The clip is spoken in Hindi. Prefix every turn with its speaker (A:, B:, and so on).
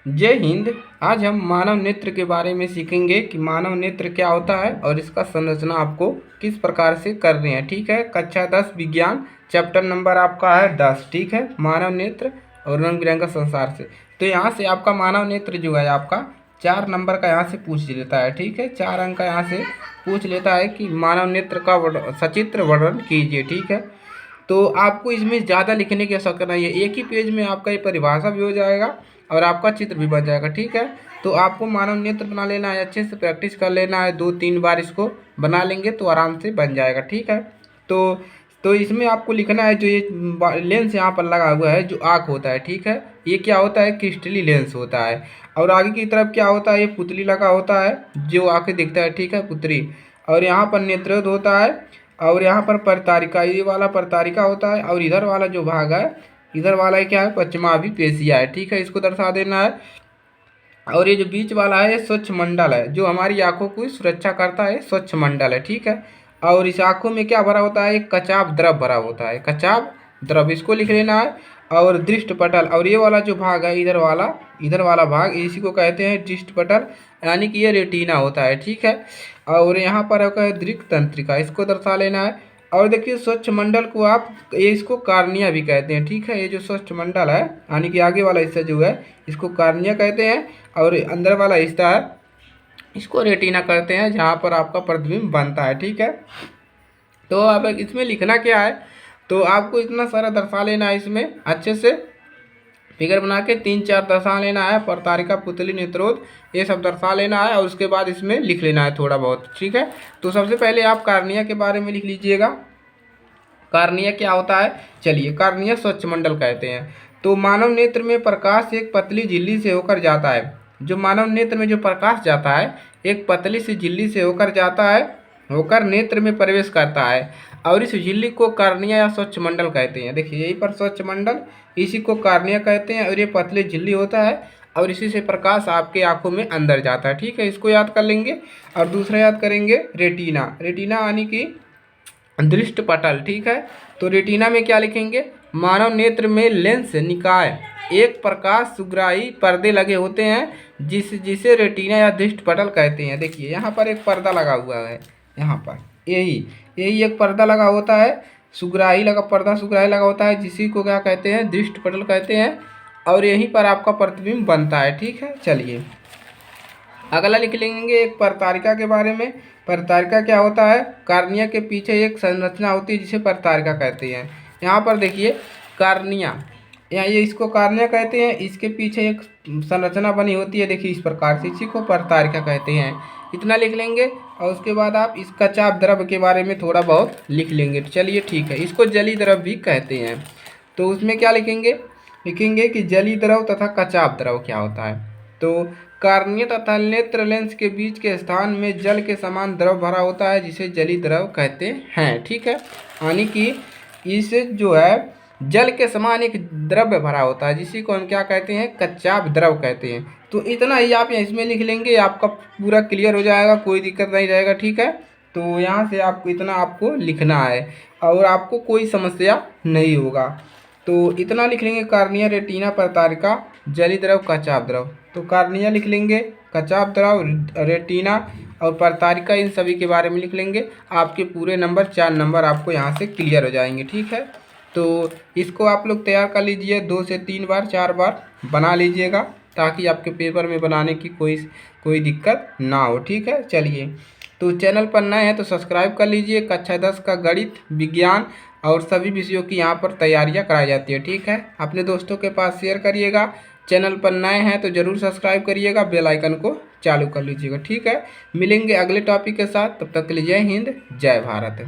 A: जय हिंद। आज हम मानव नेत्र के बारे में सीखेंगे कि मानव नेत्र क्या होता है और इसका संरचना आपको किस प्रकार से करनी है। ठीक है, कक्षा 10 विज्ञान, चैप्टर नंबर आपका है 10। ठीक है, मानव नेत्र और रंग बिरंगा संसार से। तो यहाँ से आपका मानव नेत्र जो है आपका 4 नंबर का यहाँ से पूछ लेता है। ठीक है, 4 अंक का यहाँ से पूछ लेता है कि मानव नेत्र का सचित्र वर्णन कीजिए। ठीक है, तो आपको इसमें ज़्यादा लिखने की आवश्यकता नहीं है, एक ही पेज में आपका ये परिभाषा भी हो जाएगा और आपका चित्र भी बन जाएगा। ठीक है, तो आपको मानव नेत्र बना लेना है, अच्छे से प्रैक्टिस कर लेना है, 2-3 बार इसको बना लेंगे तो आराम से बन जाएगा। ठीक है, तो इसमें आपको लिखना है जो ये लेंस यहाँ पर लगा हुआ है, जो आँख होता है। ठीक है, ये क्या होता है, क्रिस्टली लेंस होता है। और आगे की तरफ क्या होता है, ये पुतली लगा होता है जो आँखें दिखता है। ठीक है, पुतली। और यहाँ पर नेत्रद होता है और यहाँ पर परतारिका, ये वाला परतारिका होता है। और इधर वाला जो भाग है, इधर वाला क्या है, पश्चिमाभी पेशिया है। ठीक है, इसको दर्शा देना है। और ये जो बीच वाला है, ये स्वच्छ मंडल है, जो हमारी आंखों की सुरक्षा करता है, स्वच्छ मंडल है। ठीक है, और इस आंखों में क्या भरा होता है, एक कचाप द्रव भरा होता है, कचाप द्रव, इसको लिख लेना है। और दृष्ट पटल, और ये वाला जो भाग है, इधर वाला भाग, इसी को कहते हैं दृष्ट पटल, यानी कि ये रेटिना होता है। ठीक है, और यहाँ पर है दृक् तंत्रिका, इसको दर्शा लेना है। और देखिए स्वच्छ मंडल को आप इसको कार्निया भी कहते हैं। ठीक है, ये जो स्वच्छ मंडल है यानी कि आगे वाला हिस्सा जो है, इसको कार्निया कहते हैं। और अंदर वाला हिस्सा है, इसको रेटिना कहते हैं, जहाँ पर आपका प्रतिबिंब बनता है। ठीक है, तो अब इसमें लिखना क्या है, तो आपको इतना सारा दर्शा लेना है, इसमें अच्छे से फिगर बना के 3-4 दर्शा लेना है, परतारिका, पुतली, नेत्रोद, ये सब दर्शा लेना है। और उसके बाद इसमें लिख लेना है थोड़ा बहुत। ठीक है, तो सबसे पहले आप कार्निया के बारे में लिख लीजिएगा। कार्निया क्या होता है, चलिए, कार्निया स्वच्छ मंडल कहते हैं। तो मानव नेत्र में प्रकाश एक पतली झिल्ली से होकर जाता है। जो मानव नेत्र में जो प्रकाश जाता है, एक पतली सी झिल्ली से होकर जाता है, होकर नेत्र में प्रवेश करता है। और इस झिल्ली को कार्निया या स्वच्छ मंडल कहते हैं। देखिए यहीं पर स्वच्छ मंडल, इसी को कार्निया कहते हैं। और ये पतली झिल्ली होता है और इसी से प्रकाश आपके आंखों में अंदर जाता है। ठीक है, इसको याद कर लेंगे। और दूसरा याद करेंगे रेटिना, रेटिना यानी कि दृष्ट पटल। ठीक है, तो रेटिना में क्या लिखेंगे, मानव नेत्र में लेंस निकाय एक प्रकाश सुग्राही पर्दे लगे होते हैं, जिसे रेटिना या दृष्ट पटल कहते हैं। देखिए यहाँ पर एक पर्दा लगा हुआ है, यहाँ पर यही एक पर्दा लगा होता है, सुग्राही लगा होता है, जिसी को क्या कहते हैं, दृष्ट पटल कहते हैं। और यहीं पर आपका प्रतिबिंब बनता है। ठीक है, चलिए अगला लिख लेंगे एक परतारिका के बारे में। परतारिका क्या होता है, कार्निया के पीछे एक संरचना होती है जिसे परतारिका कहते हैं। यहाँ पर देखिए कार्निया, यहाँ ये इसको कार्निया कहते हैं, इसके पीछे एक संरचना बनी होती है, देखिए इस प्रकार से, इसी को परतारिका कहते हैं। इतना लिख लेंगे। और उसके बाद आप इस कचाप द्रव के बारे में थोड़ा बहुत लिख लेंगे। तो चलिए ठीक है, इसको जली द्रव भी कहते हैं। तो उसमें क्या लिखेंगे कि जली द्रव तथा कचाप द्रव क्या होता है। तो कार्निया तथा नेत्र लेंस के बीच के स्थान में जल के समान द्रव भरा होता है, जिसे जली द्रव कहते हैं। ठीक है, यानी कि इस जो है जल के समान एक द्रव्य भरा होता है, जिसी को हम क्या कहते हैं, कच्चाप द्रव कहते हैं। तो इतना ही आप इसमें लिख लेंगे, आपका पूरा क्लियर हो जाएगा, कोई दिक्कत नहीं रहेगा। ठीक है, तो यहाँ से आपको इतना आपको लिखना है और आपको कोई समस्या नहीं होगा। तो इतना लिख लेंगे, कार्निया, रेटिना, परतारिका, जली द्रव, कचाप द्रव। तो कार्निया लिख लेंगे, कचाप द्रव, रेटिना और परतारिका, इन सभी के बारे में लिख लेंगे। आपके पूरे नंबर 4 नंबर आपको यहाँ से क्लियर हो जाएंगे। ठीक है, तो इसको आप लोग तैयार कर लीजिए, 2 से 3 बार 4 बार बना लीजिएगा, ताकि आपके पेपर में बनाने की कोई दिक्कत ना हो। ठीक है, चलिए, तो चैनल पर नए हैं तो सब्सक्राइब कर लीजिए। कक्षा 10 का गणित, विज्ञान और सभी विषयों की यहाँ पर तैयारियाँ कराई जाती है। ठीक है, अपने दोस्तों के पास शेयर करिएगा। चैनल पर नए हैं तो ज़रूर सब्सक्राइब करिएगा, बेल आइकन को चालू कर लीजिएगा। ठीक है, मिलेंगे अगले टॉपिक के साथ, तब तक के लिए जय हिंद, जय भारत।